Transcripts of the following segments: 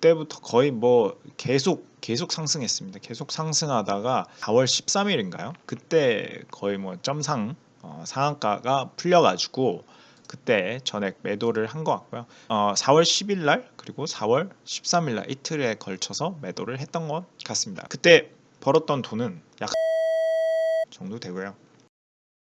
그때부터 거의 뭐 계속 상승했습니다. 계속 상승하다가 4월 13일인가요? 그때 거의 뭐 점상 상한가가 풀려가지고 그때 전액 매도를 한 것 같고요. 4월 10일 날 그리고 4월 13일 날 이틀에 걸쳐서 매도를 했던 것 같습니다. 그때 벌었던 돈은 약 정도 되고요.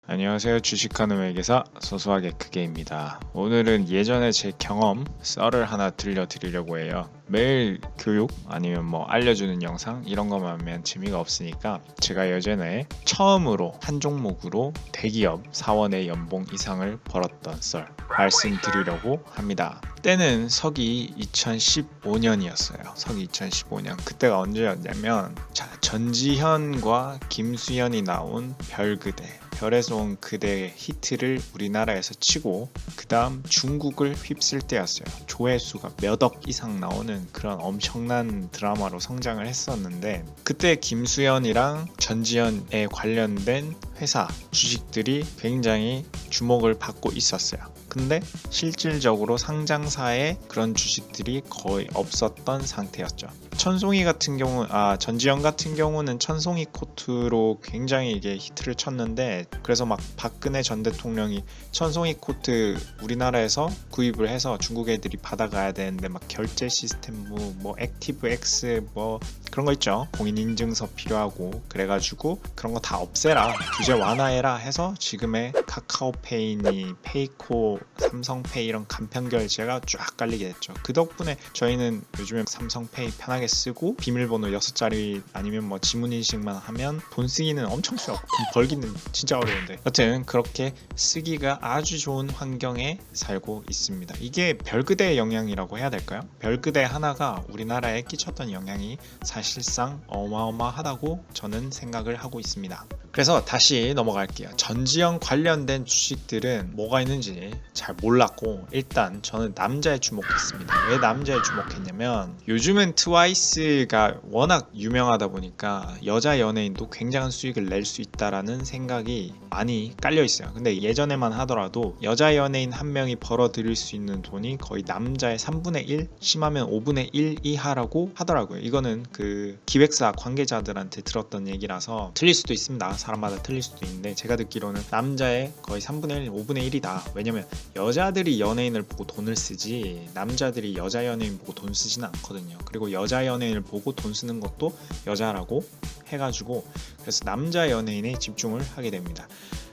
안녕하세요. 주식하는 매개사 소소하게 크게입니다. 오늘은 예전에 제 경험 썰을 하나 들려드리려고 해요. 매일 교육 아니면 뭐 알려주는 영상 이런 것만 하면 재미가 없으니까 제가 예전에 처음으로 한 종목으로 대기업 사원의 연봉 이상을 벌었던 썰 말씀드리려고 합니다. 때는 서기 2015년이었어요. 서기 2015년. 그때가 언제였냐면 전지현과 김수현이 나온 별그대 별에서 온 그대의 히트를 우리나라에서 치고 그 다음 중국을 휩쓸 때였어요. 조회수가 몇 억 이상 나오는 그런 엄청난 드라마로 성장을 했었는데 그때 김수현이랑 전지현에 관련된 회사 주식들이 굉장히 주목을 받고 있었어요. 근데 실질적으로 상장사에 그런 주식들이 거의 없었던 상태였죠. 전지현 같은 경우는 천송이 코트로 굉장히 이게 히트를 쳤는데 그래서 막 박근혜 전 대통령이 천송이 코트 우리나라에서 구입을 해서 중국 애들이 받아가야 되는데 막 결제 시스템 뭐 액티브 X 뭐 그런 거 있죠. 공인인증서 필요하고 그래가지고 그런 거 다 없애라 규제 완화해라 해서 지금의 카카오페이니 페이코 삼성페이 이런 간편 결제가 쫙 깔리게 됐죠. 그 덕분에 저희는 요즘에 삼성페이 편하게 쓰고 비밀번호 6자리 아니면 뭐 지문인식만 하면 돈 쓰기는 엄청 쉬워. 돈 벌기는 진짜 어려운데 여튼 그렇게 쓰기가 아주 좋은 환경에 살고 있습니다. 이게 별그대의 영향이라고 해야 될까요? 별그대 하나가 우리나라에 끼쳤던 영향이 사실상 어마어마하다고 저는 생각을 하고 있습니다. 그래서 다시 넘어갈게요. 전지현 관련된 주식들은 뭐가 있는지 잘 몰랐고 일단 저는 남자에 주목했습니다. 왜 남자에 주목했냐면 요즘은 트와이스가 워낙 유명하다 보니까 여자 연예인도 굉장한 수익을 낼 수 있다라는 생각이 많이 깔려 있어요. 근데 예전에만 하더라도 여자 연예인 한 명이 벌어들일 수 있는 돈이 거의 남자의 3분의 1 심하면 5분의 1 이하라고 하더라고요. 이거는 그 기획사 관계자들한테 들었던 얘기라서 틀릴 수도 있습니다. 사람마다 틀릴 수도 있는데 제가 듣기로는 남자의 거의 3분의 1, 5분의 1이다. 왜냐면 여자들이 연예인을 보고 돈을 쓰지 남자들이 여자 연예인 보고 돈 쓰지는 않거든요. 그리고 여자 연예인을 보고 돈 쓰는 것도 여자라고 해가지고 그래서 남자 연예인에 집중을 하게 됩니다.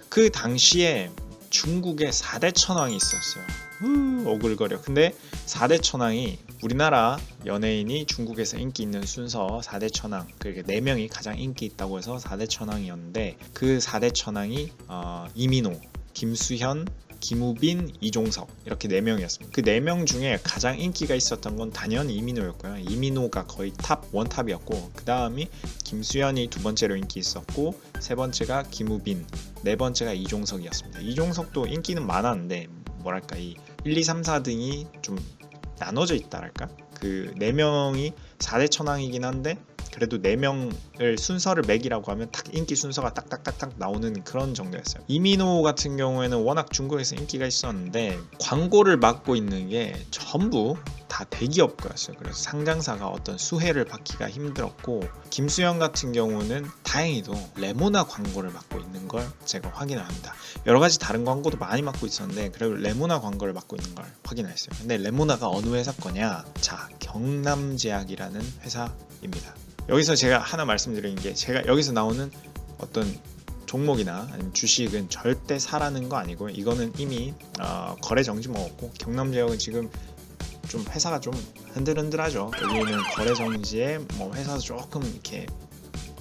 그 당시에 중국에 4대 천왕이 있었어요. 오글거려. 근데 4대 천왕이 우리나라 연예인이 중국에서 인기 있는 순서 4대 천왕 그러니까 4명이 가장 인기 있다고 해서 4대 천왕이었는데 그 4대 천왕이 이민호, 김수현, 김우빈, 이종석 이렇게 4명이었습니다. 그 4명 중에 가장 인기가 있었던 건 단연 이민호였고요. 이민호가 거의 원탑이었고 그 다음이 김수현이 두 번째로 인기 있었고 세 번째가 김우빈, 네 번째가 이종석이었습니다. 이종석도 인기는 많았는데 뭐랄까 이 1, 2, 3, 4등이 좀 나눠져 있다랄까? 그 4명이 4대 천왕이긴 한데 그래도 4명을 순서를 매기라고 하면 딱 인기 순서가 딱딱딱딱 나오는 그런 정도였어요. 이민호 같은 경우에는 워낙 중국에서 인기가 있었는데 광고를 맡고 있는 게 전부 다 대기업 거였어요. 그래서 상장사가 어떤 수혜를 받기가 힘들었고 김수현 같은 경우는 다행히도 레모나 광고를 맡고 있는 걸 제가 확인을 합니다. 여러 가지 다른 광고도 많이 맡고 있었는데 그래도 레모나 광고를 맡고 있는 걸 확인했어요. 근데 레모나가 어느 회사 거냐? 자, 경남제약이라는 회사입니다. 여기서 제가 하나 말씀드리는 게 제가 여기서 나오는 어떤 종목이나 아니면 주식은 절대 사라는 거 아니고요. 이거는 이미 거래 정지 먹었고 경남제약은 지금 좀 회사가 좀 흔들흔들하죠. 여기는 거래 정지에 뭐 회사도 조금 이렇게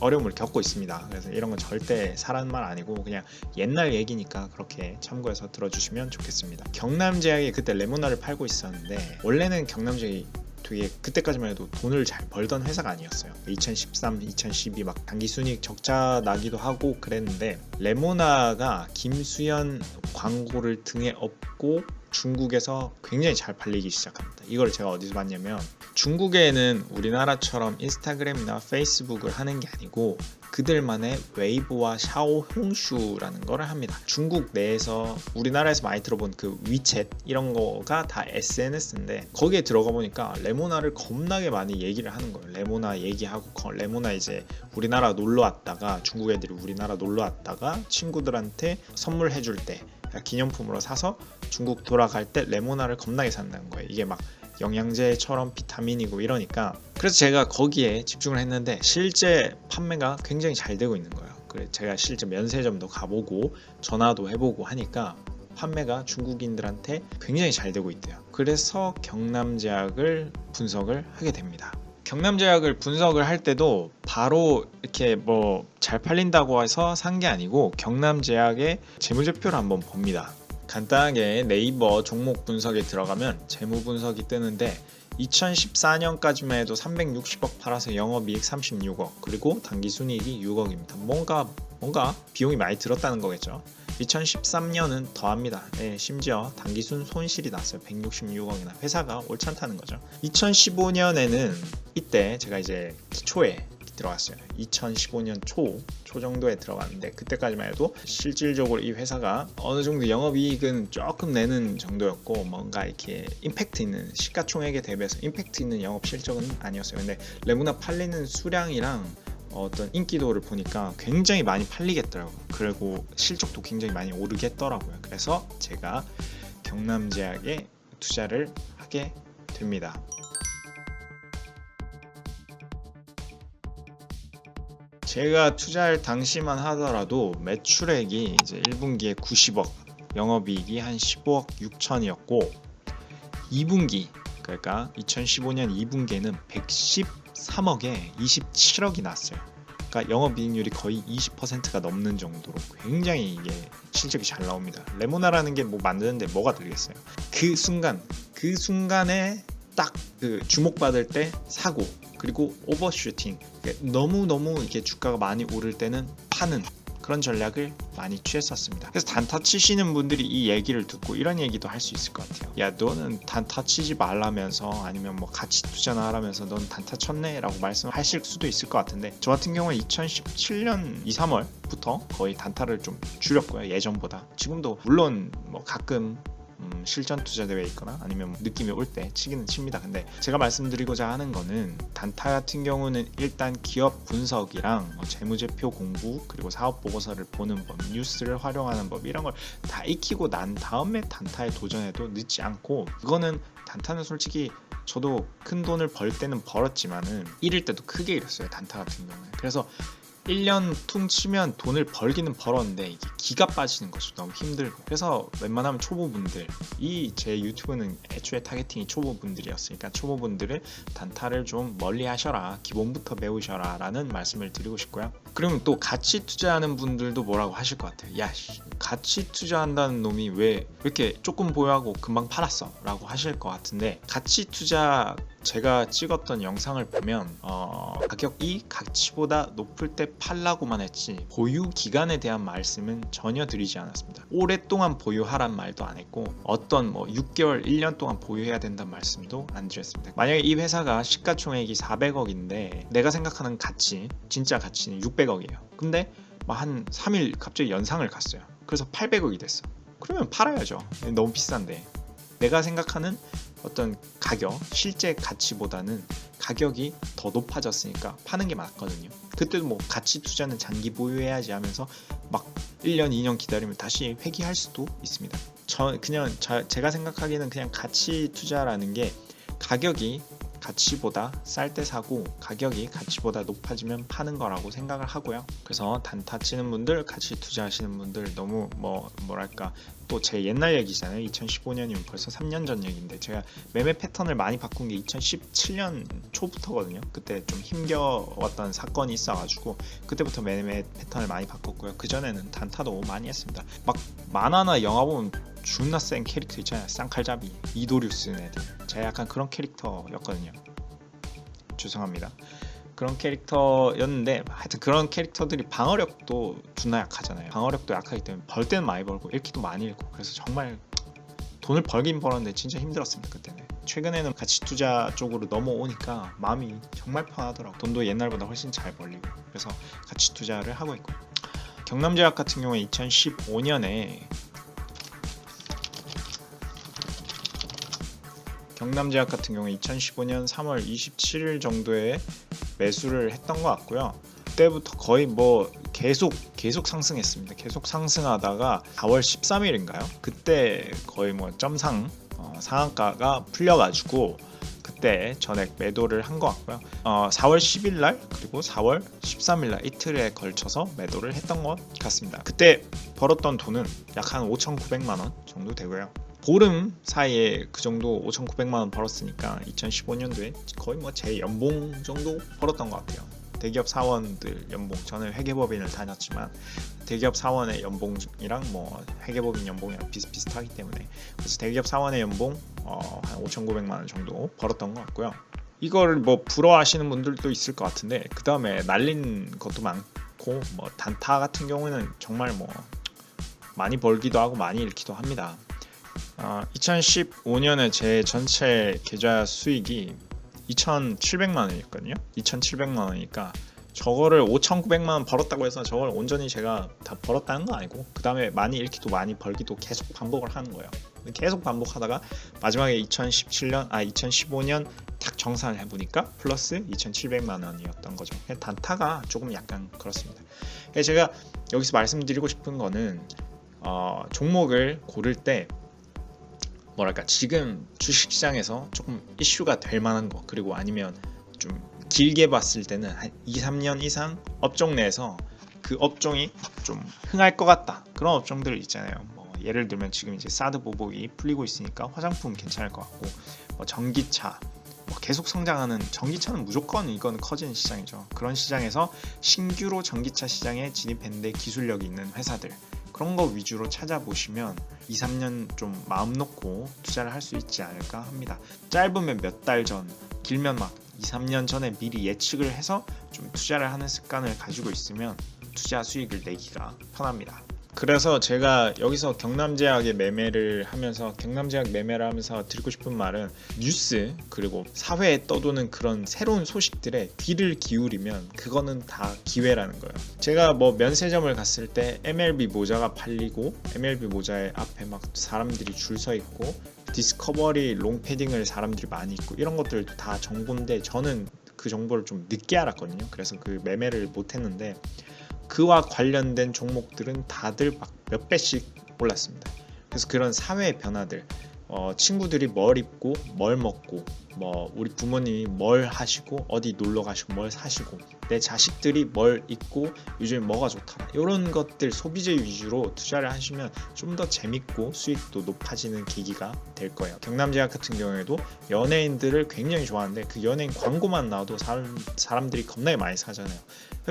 어려움을 겪고 있습니다. 그래서 이런 건 절대 사라는 말 아니고 그냥 옛날 얘기니까 그렇게 참고해서 들어주시면 좋겠습니다. 경남제약이 그때 레모나를 팔고 있었는데 원래는 경남제약이 되게 그때까지만 해도 돈을 잘 벌던 회사가 아니었어요. 2013, 2012 막 당기순이익 적자 나기도 하고 그랬는데 레모나가 김수현 광고를 등에 업고 중국에서 굉장히 잘 팔리기 시작합니다. 이걸 제가 어디서 봤냐면 중국에는 우리나라처럼 인스타그램이나 페이스북을 하는 게 아니고 그들만의 웨이보와 샤오홍슈라는 거를 합니다. 중국 내에서 우리나라에서 많이 들어본 그 위챗 이런 거가 다 SNS인데 거기에 들어가 보니까 레모나를 겁나게 많이 얘기를 하는 거예요. 레모나 얘기하고 레모나 이제 우리나라 놀러 왔다가 중국 애들이 우리나라 놀러 왔다가 친구들한테 선물해 줄 때 기념품으로 사서 중국 돌아갈 때 레모나를 겁나게 산다는 거예요. 이게 막 영양제처럼 비타민이고 이러니까. 그래서 제가 거기에 집중을 했는데 실제 판매가 굉장히 잘 되고 있는 거예요. 그래서 제가 실제 면세점도 가보고 전화도 해보고 하니까 판매가 중국인들한테 굉장히 잘 되고 있대요. 그래서 경남제약을 분석을 하게 됩니다. 경남제약을 분석을 할 때도 바로 이렇게 뭐 잘 팔린다고 해서 산 게 아니고 경남제약의 재무제표를 한번 봅니다. 간단하게 네이버 종목 분석에 들어가면 재무 분석이 뜨는데 2014년까지만 해도 360억 팔아서 영업이익 36억 그리고 당기순이익이 6억입니다. 뭔가 비용이 많이 들었다는 거겠죠. 2013년은 더합니다. 네, 심지어 당기순 손실이 났어요. 166억이나 회사가 옳지않다는 거죠. 2015년에는 이때 제가 이제 초에 들어갔어요. 2015년 초 정도에 들어갔는데 그때까지만 해도 실질적으로 이 회사가 어느 정도 영업이익은 조금 내는 정도였고 뭔가 이렇게 임팩트 있는 시가총액에 대비해서 임팩트 있는 영업 실적은 아니었어요. 근데 레모나 팔리는 수량이랑 어떤 인기도를 보니까 굉장히 많이 팔리겠더라고요. 그리고 실적도 굉장히 많이 오르겠더라고요. 그래서 제가 경남제약에 투자를 하게 됩니다. 제가 투자할 당시만 하더라도 매출액이 이제 1분기에 90억, 영업이익이 한 15억 6천이었고 2분기, 그러니까 2015년 2분기에는 113억에 27억이 났어요. 그러니까 영업이익률이 거의 20%가 넘는 정도로 굉장히 이게 실적이 잘 나옵니다. 레모나라는 게 뭐 만드는데 뭐가 들겠어요. 그 순간에 딱 그 주목받을 때 사고 그리고 오버슈팅, 너무 이게 주가가 많이 오를 때는 파는 그런 전략을 많이 취했었습니다. 그래서 단타 치시는 분들이 이 얘기를 듣고 이런 얘기도 할 수 있을 것 같아요. 야, 너는 단타 치지 말라면서 아니면 뭐 가치 투자나 하라면서 넌 단타 쳤네 라고 말씀하실 수도 있을 것 같은데 저 같은 경우에 2017년 2, 3월부터 거의 단타를 좀 줄였고요. 예전보다. 지금도 물론 뭐 가끔 실전 투자 대회에 있거나 아니면 느낌이 올 때 치기는 칩니다. 근데 제가 말씀드리고자 하는 거는 단타 같은 경우는 일단 기업 분석이랑 재무제표 공부 그리고 사업 보고서를 보는 법, 뉴스를 활용하는 법 이런 걸 다 익히고 난 다음에 단타에 도전해도 늦지 않고 그거는 단타는 솔직히 저도 큰 돈을 벌 때는 벌었지만은 잃을 때도 크게 잃었어요. 단타 같은 경우에. 그래서 1년 퉁치면 돈을 벌기는 벌었는데 이게 기가 빠지는 것이 너무 힘들고 그래서 웬만하면 초보분들 제 유튜브는 애초에 타겟팅이 초보분들이었으니까 초보분들은 단타를 좀 멀리 하셔라 기본부터 배우셔라 라는 말씀을 드리고 싶고요. 그러면 또 가치 투자하는 분들도 뭐라고 하실 것 같아요. 야 가치 투자한다는 놈이 왜 이렇게 조금 보유하고 금방 팔았어 라고 하실 것 같은데 가치 투자 제가 찍었던 영상을 보면 가격이 가치보다 높을 때 팔라고만 했지 보유 기간에 대한 말씀은 전혀 드리지 않았습니다. 오랫동안 보유하란 말도 안 했고 어떤 뭐 6개월, 1년 동안 보유해야 된다는 말씀도 안 드렸습니다. 만약에 이 회사가 시가총액이 400억인데 내가 생각하는 가치, 진짜 가치는 600억이에요. 근데 한 3일 갑자기 연상을 갔어요. 그래서 800억이 됐어. 그러면 팔아야죠. 너무 비싼데. 내가 생각하는 어떤 가격, 실제 가치보다는 가격이 더 높아졌으니까 파는 게 맞거든요. 그때도 뭐 가치 투자는 장기 보유해야지 하면서 막 1년, 2년 기다리면 다시 회귀할 수도 있습니다. 제가 생각하기에는 그냥 가치 투자라는 게 가격이 가치보다 쌀 때 사고 가격이 가치보다 높아지면 파는 거라고 생각을 하고요. 그래서 단타 치는 분들, 가치 투자하시는 분들 너무 뭐랄까 또 제 옛날 얘기잖아요. 2015년이면 벌써 3년 전 얘기인데 제가 매매 패턴을 많이 바꾼 게 2017년 초부터거든요. 그때 좀 힘겨웠던 사건이 있어가지고 그때부터 매매 패턴을 많이 바꿨고요. 그전에는 단타도 많이 했습니다. 막 만화나 영화 보면 존나 센 캐릭터 있잖아요. 쌍칼잡이, 이도류 쓰는 애들. 제가 약간 그런 캐릭터였거든요. 죄송합니다. 그런 캐릭터였는데 하여튼 그런 캐릭터들이 방어력도 존나 약하잖아요. 방어력도 약하기 때문에 벌 때는 많이 벌고 읽기도 많이 읽고 그래서 정말 돈을 벌긴 벌었는데 진짜 힘들었습니다. 그때는 최근에는 가치 투자 쪽으로 넘어오니까 마음이 정말 편하더라고. 돈도 옛날보다 훨씬 잘 벌리고. 그래서 가치 투자를 하고 있고. 경남제약 같은 경우에 2015년에 경남제약 같은 경우에 2015년 3월 27일 정도에 매수를 했던 것 같고요. 그때부터 거의 뭐 계속 상승했습니다. 계속 상승하다가 4월 13일인가요? 그때 거의 뭐 점상 상한가가 풀려가지고 그때 전액 매도를 한 것 같고요. 4월 10일 날 그리고 4월 13일 날 이틀에 걸쳐서 매도를 했던 것 같습니다. 그때 벌었던 돈은 약 한 5,900만 원 정도 되고요. 보름 사이에 그 정도 5,900만 원 벌었으니까 2015년도에 거의 뭐 제 연봉 정도 벌었던 것 같아요. 대기업 사원들 연봉, 저는 회계법인을 다녔지만 대기업 사원의 연봉이랑 뭐 회계법인 연봉이랑 비슷비슷하기 때문에 그래서 대기업 사원의 연봉 한 5,900만 원 정도 벌었던 것 같고요. 이거를 뭐 부러워하시는 분들도 있을 것 같은데 그 다음에 날린 것도 많고 뭐 단타 같은 경우는 정말 뭐 많이 벌기도 하고 많이 잃기도 합니다. 2015년에 제 전체 계좌 수익이 2,700만 원이었거든요. 2,700만 원이니까 저거를 5,900만 원 벌었다고 해서 저걸 온전히 제가 다 벌었다는 건 아니고 그 다음에 많이 잃기도 많이 벌기도 계속 반복을 하는 거예요. 계속 반복하다가 마지막에 2015년 딱 정산을 해보니까 플러스 2,700만 원이었던 거죠. 단타가 조금 약간 그렇습니다. 제가 여기서 말씀드리고 싶은 거는 종목을 고를 때 뭐랄까 지금 주식시장에서 조금 이슈가 될 만한 거 그리고 아니면 좀 길게 봤을 때는 한 2-3년 이상 업종 내에서 그 업종이 좀 흥할 것 같다 그런 업종들 있잖아요. 뭐 예를 들면 지금 이제 사드 보복이 풀리고 있으니까 화장품 괜찮을 것 같고 뭐 전기차 뭐 계속 성장하는 전기차는 무조건 이건 커지는 시장이죠. 그런 시장에서 신규로 전기차 시장에 진입했는데 기술력이 있는 회사들 그런 거 위주로 찾아보시면 2-3년 좀 마음 놓고 투자를 할 수 있지 않을까 합니다. 짧으면 몇 달 전, 길면 막 2-3년 전에 미리 예측을 해서 좀 투자를 하는 습관을 가지고 있으면 투자 수익을 내기가 편합니다. 그래서 제가 여기서 경남제약의 매매를 하면서 드리고 싶은 말은 뉴스 그리고 사회에 떠도는 그런 새로운 소식들에 귀를 기울이면 그거는 다 기회라는 거예요. 제가 뭐 면세점을 갔을 때 MLB 모자가 팔리고 MLB 모자에 앞에 막 사람들이 줄 서 있고 디스커버리 롱패딩을 사람들이 많이 입고 이런 것들도 다 정보인데 저는 그 정보를 좀 늦게 알았거든요. 그래서 그 매매를 못했는데 그와 관련된 종목들은 다들 막 몇 배씩 올랐습니다. 그래서 그런 사회의 변화들, 친구들이 뭘 입고 뭘 먹고 뭐 우리 부모님이 뭘 하시고 어디 놀러 가시고 뭘 사시고 내 자식들이 뭘 입고 요즘 뭐가 좋더라 이런 것들 소비재 위주로 투자를 하시면 좀 더 재밌고 수익도 높아지는 계기가 될 거예요. 경남제약 같은 경우에도 연예인들을 굉장히 좋아하는데 그 연예인 광고만 나와도 사람들이 겁나게 많이 사잖아요.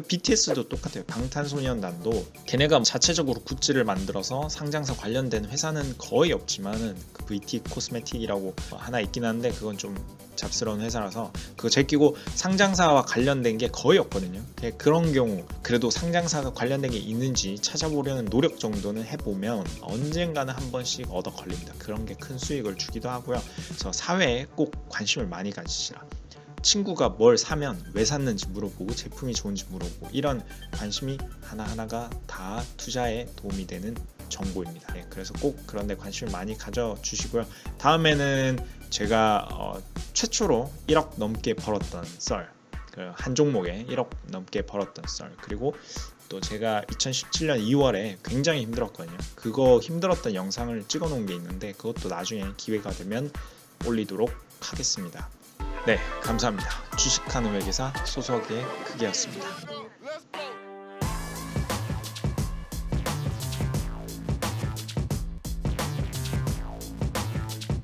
BTS도 똑같아요. 방탄소년단도 걔네가 자체적으로 굿즈를 만들어서 상장사 관련된 회사는 거의 없지만은 그 VT 코스메틱이라고 하나 있긴 한데 그건 좀 잡스러운 회사라서 그거 제끼고 상장사와 관련된 게 거의 없거든요. 그런 경우 그래도 상장사가 관련된 게 있는지 찾아보려는 노력 정도는 해보면 언젠가는 한 번씩 얻어 걸립니다. 그런 게 큰 수익을 주기도 하고요. 그래서 사회에 꼭 관심을 많이 가지시라. 친구가 뭘 사면 왜 샀는지 물어보고 제품이 좋은지 물어보고 이런 관심이 하나하나가 다 투자에 도움이 되는 정보입니다. 그래서 꼭 그런 데 관심을 많이 가져주시고요. 다음에는 제가 최초로 1억 넘게 벌었던 썰, 한 종목에 1억 넘게 벌었던 썰, 그리고 또 제가 2017년 2월에 굉장히 힘들었거든요. 그거 힘들었던 영상을 찍어 놓은 게 있는데 그것도 나중에 기회가 되면 올리도록 하겠습니다. 네, 감사합니다. 주식하는 회계사 소속의 크게였습니다.